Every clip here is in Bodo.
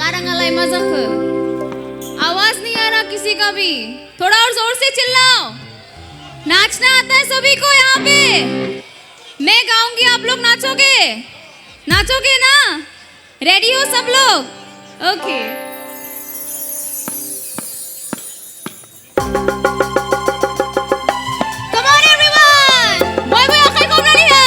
गारंगालाई मा जाखो? आवाज नहीं आ रहा किसी का भी। थोड़ा और जोर से चिल्लाओ। नाचना आता है सभी को यहाँ पे? मैं गाऊंगी, आप लोग नाचोगे? नाचोगे ना? रेडी हो सब लोग? Okay. Come on everyone! Boy boy akhir kau berani ya?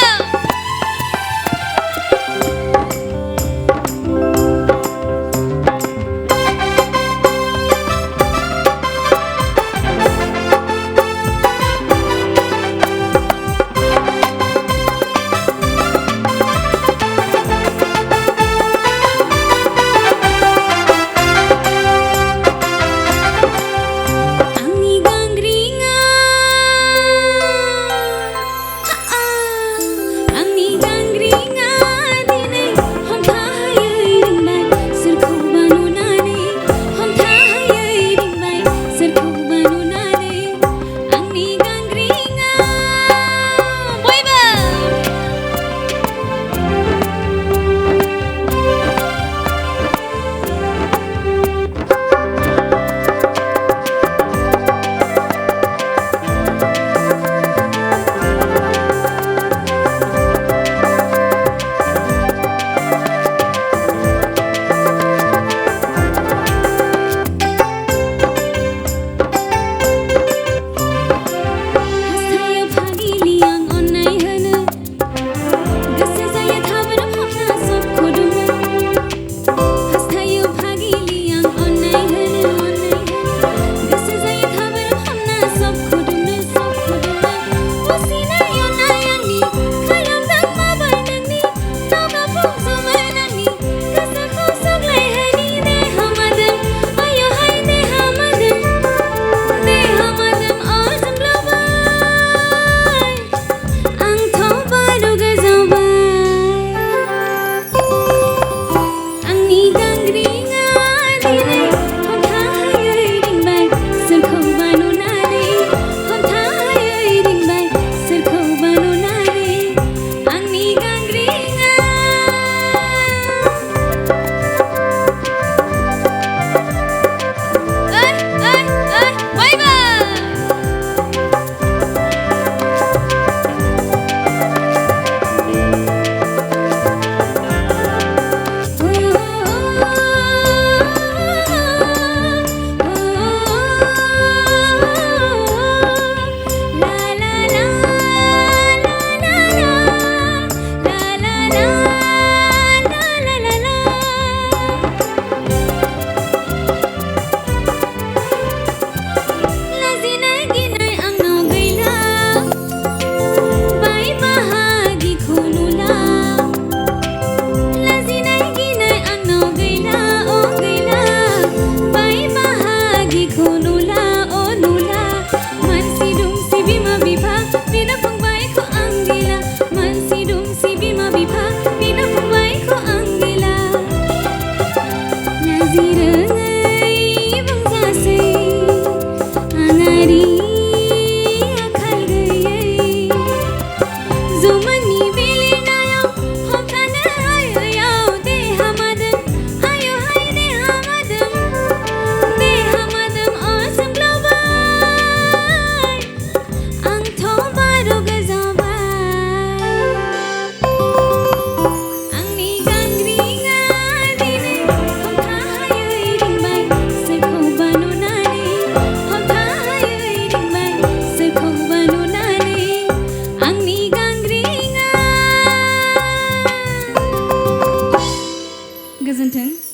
Gesundheit.